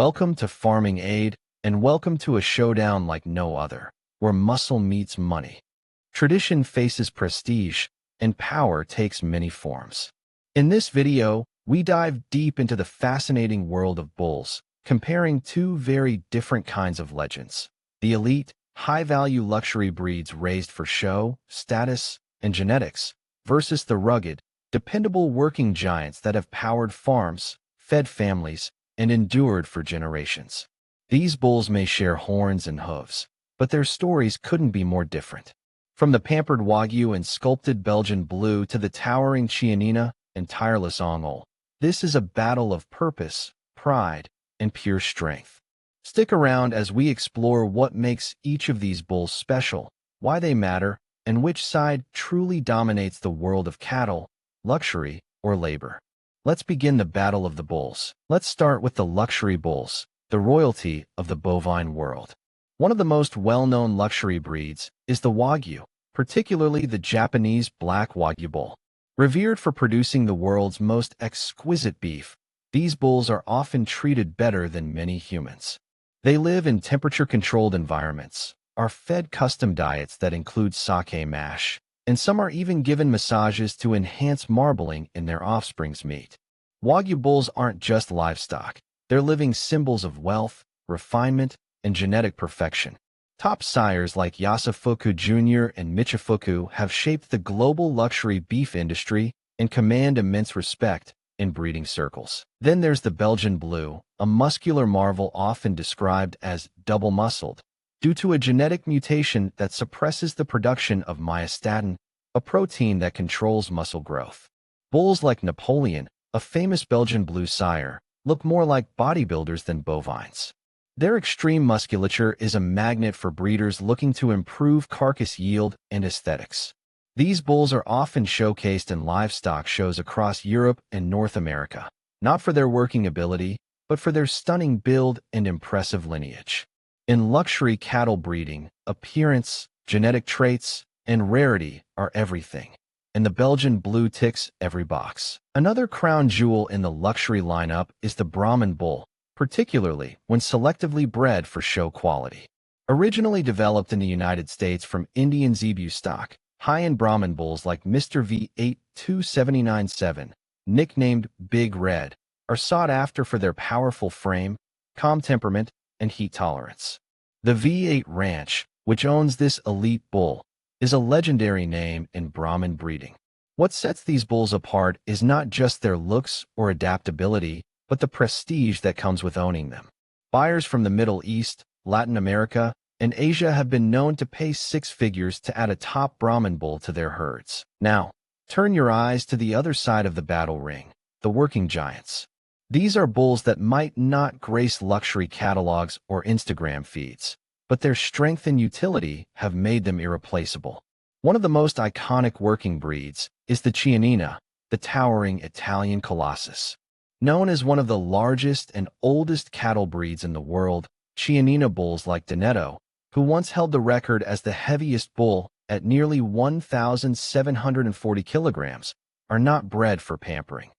Welcome to Farming Aid, and welcome to a showdown like no other, where muscle meets money. Tradition faces prestige, and power takes many forms. In this video, we dive deep into the fascinating world of bulls, comparing two very different kinds of legends. The elite, high-value luxury breeds raised for show, status, and genetics, versus the rugged, dependable working giants that have powered farms, fed families, and endured for generations. These bulls may share horns and hooves, but their stories couldn't be more different. From the pampered Wagyu and sculpted Belgian Blue to the towering Chianina and tireless Angul, this is a battle of purpose, pride, and pure strength. Stick around as we explore what makes each of these bulls special, why they matter, and which side truly dominates the world of cattle, luxury, or labor. Let's begin the battle of the bulls. Let's start with the luxury bulls, the royalty of the bovine world. One of the most well-known luxury breeds is the Wagyu, particularly the Japanese black Wagyu bull. Revered for producing the world's most exquisite beef, these bulls are often treated better than many humans. They live in temperature-controlled environments, are fed custom diets that include sake mash, and some are even given massages to enhance marbling in their offspring's meat. Wagyu bulls aren't just livestock. They're living symbols of wealth, refinement, and genetic perfection. Top sires like Yasufuku Jr. and Michifuku have shaped the global luxury beef industry and command immense respect in breeding circles. Then there's the Belgian Blue, a muscular marvel often described as double-muscled, due to a genetic mutation that suppresses the production of myostatin, a protein that controls muscle growth. Bulls like Napoleon, a famous Belgian Blue sire, look more like bodybuilders than bovines. Their extreme musculature is a magnet for breeders looking to improve carcass yield and aesthetics. These bulls are often showcased in livestock shows across Europe and North America, not for their working ability, but for their stunning build and impressive lineage. In luxury cattle breeding, appearance, genetic traits, and rarity are everything, and the Belgian Blue ticks every box. Another crown jewel in the luxury lineup is the Brahman bull, particularly when selectively bred for show quality. Originally developed in the United States from Indian Zebu stock, high-end Brahman bulls like Mr. V82797, nicknamed Big Red, are sought after for their powerful frame, calm temperament, and heat tolerance. The V8 Ranch, which owns this elite bull, is a legendary name in Brahman breeding. What sets these bulls apart is not just their looks or adaptability, but the prestige that comes with owning them. Buyers from the Middle East, Latin America, and Asia have been known to pay six figures to add a top Brahman bull to their herds. Now, turn your eyes to the other side of the battle ring, the working giants. These are bulls that might not grace luxury catalogs or Instagram feeds, but their strength and utility have made them irreplaceable. One of the most iconic working breeds is the Chianina, the towering Italian colossus. Known as one of the largest and oldest cattle breeds in the world, Chianina bulls like Doneto, who once held the record as the heaviest bull at nearly 1,740 kilograms, are not bred for pampering.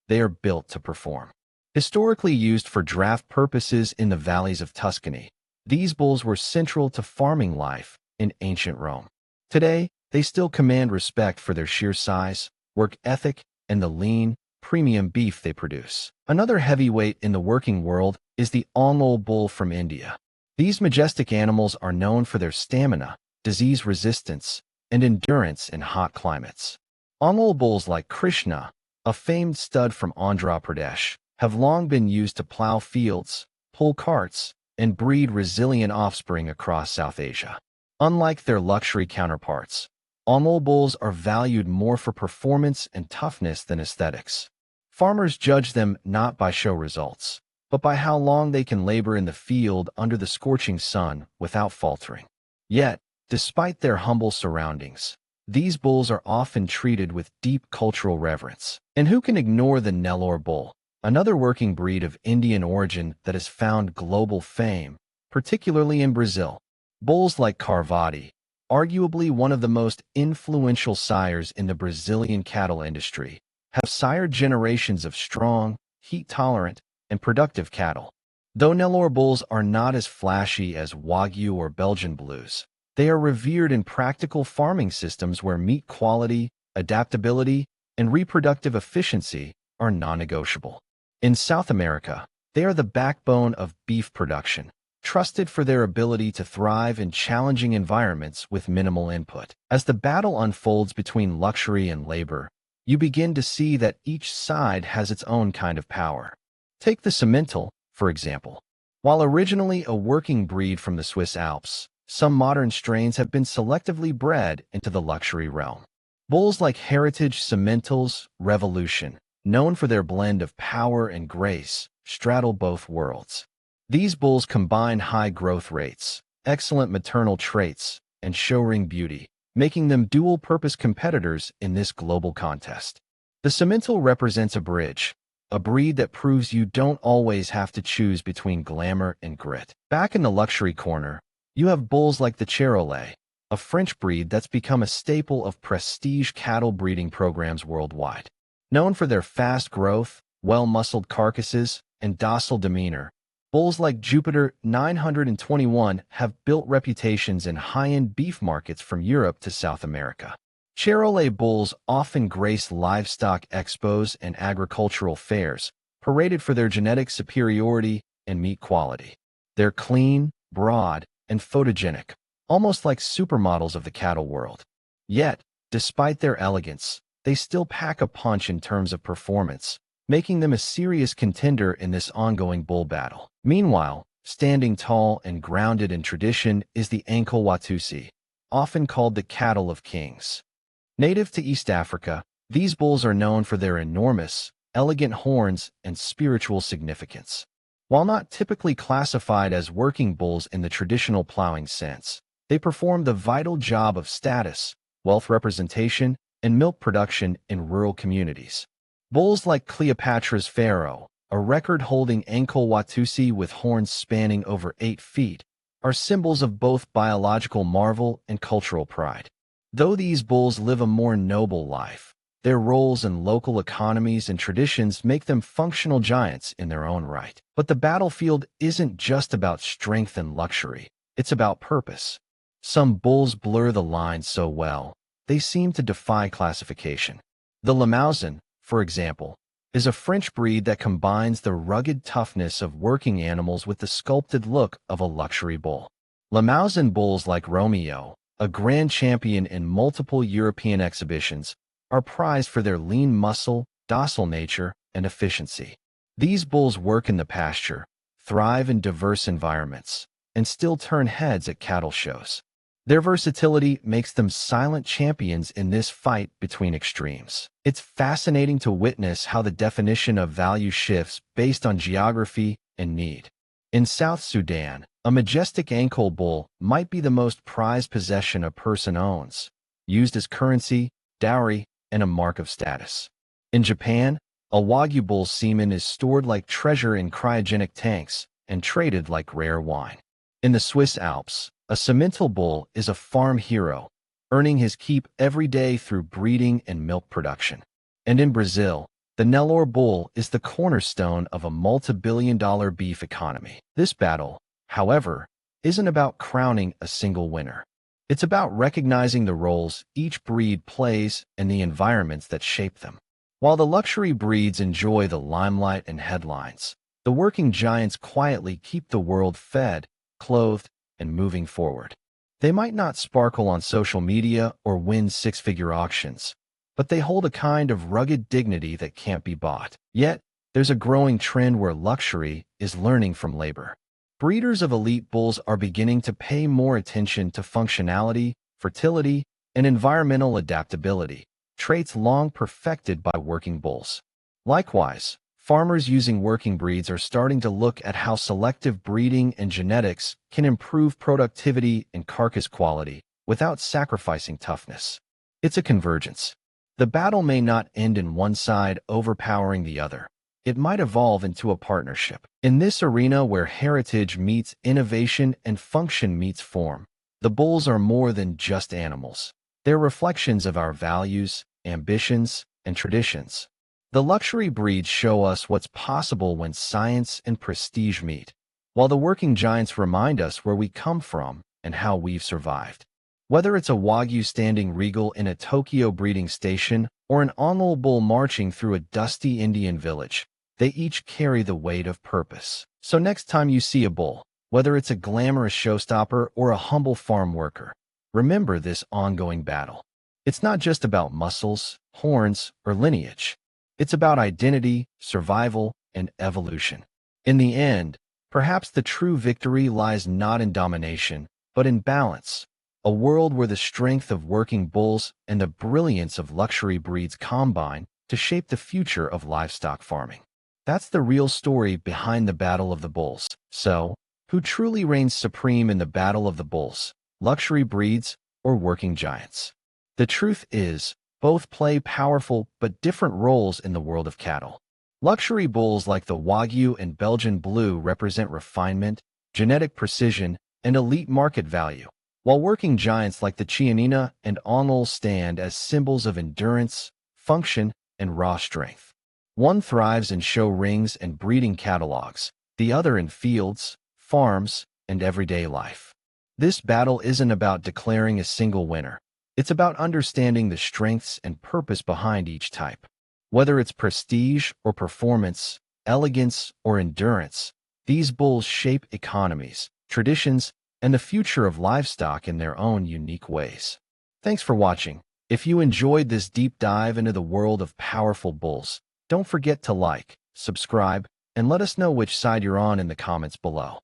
They are built to perform. Historically used for draft purposes in the valleys of Tuscany, these bulls were central to farming life in ancient Rome. Today, they still command respect for their sheer size, work ethic, and the lean, premium beef they produce. Another heavyweight in the working world is the Ongole bull from India. These majestic animals are known for their stamina, disease resistance, and endurance in hot climates. Ongole bulls like Krishna, a famed stud from Andhra Pradesh, have long been used to plow fields, pull carts, and breed resilient offspring across South Asia. Unlike their luxury counterparts, Ongole bulls are valued more for performance and toughness than aesthetics. Farmers judge them not by show results, but by how long they can labor in the field under the scorching sun without faltering. Yet, despite their humble surroundings, these bulls are often treated with deep cultural reverence. And who can ignore the Nelor bull, another working breed of Indian origin that has found global fame, particularly in Brazil? Bulls like Carvalho, arguably one of the most influential sires in the Brazilian cattle industry, have sired generations of strong, heat-tolerant, and productive cattle. Though Nelor bulls are not as flashy as Wagyu or Belgian Blues, they are revered in practical farming systems where meat quality, adaptability, and reproductive efficiency are non-negotiable. In South America, they are the backbone of beef production, trusted for their ability to thrive in challenging environments with minimal input. As the battle unfolds between luxury and labor, you begin to see that each side has its own kind of power. Take the Simmental, for example. While originally a working breed from the Swiss Alps, some modern strains have been selectively bred into the luxury realm. Bulls like Heritage Simmentals, Revolution, known for their blend of power and grace, straddle both worlds. These bulls combine high growth rates, excellent maternal traits, and show-ring beauty, making them dual-purpose competitors in this global contest. The Simmental represents a bridge, a breed that proves you don't always have to choose between glamour and grit. Back in the luxury corner, you have bulls like the Cherle, a French breed that's become a staple of prestige cattle breeding programs worldwide. Known for their fast growth, well-muscled carcasses, and docile demeanor, bulls like Jupiter 921 have built reputations in high-end beef markets from Europe to South America. Cherle bulls often grace livestock expos and agricultural fairs, paraded for their genetic superiority and meat quality. They're clean, broad, and photogenic, almost like supermodels of the cattle world. Yet, despite their elegance, they still pack a punch in terms of performance, making them a serious contender in this ongoing bull battle. Meanwhile, standing tall and grounded in tradition is the AnkleWatusi, often called the cattle of kings. Native to East Africa, these bulls are known for their enormous, elegant horns and spiritual significance. While not typically classified as working bulls in the traditional plowing sense, they perform the vital job of status, wealth representation, and milk production in rural communities. Bulls like Cleopatra's Pharaoh, a record-holding AnkleWatusi with horns spanning over 8 feet, are symbols of both biological marvel and cultural pride. Though these bulls live a more noble life, their roles in local economies and traditions make them functional giants in their own right. But the battlefield isn't just about strength and luxury, it's about purpose. Some bulls blur the lines so well, they seem to defy classification. The Limousin, for example, is a French breed that combines the rugged toughness of working animals with the sculpted look of a luxury bull. Limousin bulls like Romeo, a grand champion in multiple European exhibitions, are prized for their lean muscle, docile nature, and efficiency. These bulls work in the pasture, thrive in diverse environments, and still turn heads at cattle shows. Their versatility makes them silent champions in this fight between extremes. It's fascinating to witness how the definition of value shifts based on geography and need. In South Sudan, a majestic Angul bull might be the most prized possession a person owns, used as currency, dowry, and a mark of status. In Japan, a Wagyu bull's semen is stored like treasure in cryogenic tanks and traded like rare wine. In the Swiss Alps, a Simmental bull is a farm hero, earning his keep every day through breeding and milk production. And in Brazil, the Nelor bull is the cornerstone of a multi-billion-dollar beef economy. This battle, however, isn't about crowning a single winner. It's about recognizing the roles each breed plays and the environments that shape them. While the luxury breeds enjoy the limelight and headlines, the working giants quietly keep the world fed, clothed, and moving forward. They might not sparkle on social media or win six-figure auctions, but they hold a kind of rugged dignity that can't be bought. Yet, there's a growing trend where luxury is learning from labor. Breeders of elite bulls are beginning to pay more attention to functionality, fertility, and environmental adaptability, traits long perfected by working bulls. Likewise, farmers using working breeds are starting to look at how selective breeding and genetics can improve productivity and carcass quality without sacrificing toughness. It's a convergence. The battle may not end in one side overpowering the other. It might evolve into a partnership. In this arena where heritage meets innovation and function meets form, the bulls are more than just animals. They're reflections of our values, ambitions, and traditions. The luxury breeds show us what's possible when science and prestige meet, while the working giants remind us where we come from and how we've survived. Whether it's a Wagyu standing regal in a Tokyo breeding station or an Ongole bull marching through a dusty Indian village, they each carry the weight of purpose. So next time you see a bull, whether it's a glamorous showstopper or a humble farm worker, remember this ongoing battle. It's not just about muscles, horns, or lineage. It's about identity, survival, and evolution. In the end, perhaps the true victory lies not in domination, but in balance. A world where the strength of working bulls and the brilliance of luxury breeds combine to shape the future of livestock farming. That's the real story behind the Battle of the Bulls. So, who truly reigns supreme in the Battle of the Bulls, luxury breeds or working giants? The truth is, both play powerful but different roles in the world of cattle. Luxury bulls like the Wagyu and Belgian Blue represent refinement, genetic precision, and elite market value, while working giants like the Chianina and Angul stand as symbols of endurance, function, and raw strength. One thrives in show rings and breeding catalogs, the other in fields, farms, and everyday life. This battle isn't about declaring a single winner. It's about understanding the strengths and purpose behind each type. Whether it's prestige or performance, elegance or endurance, these bulls shape economies, traditions, and the future of livestock in their own unique ways. Thanks for watching. If you enjoyed this deep dive into the world of powerful bulls, don't forget to like, subscribe, and let us know which side you're on in the comments below.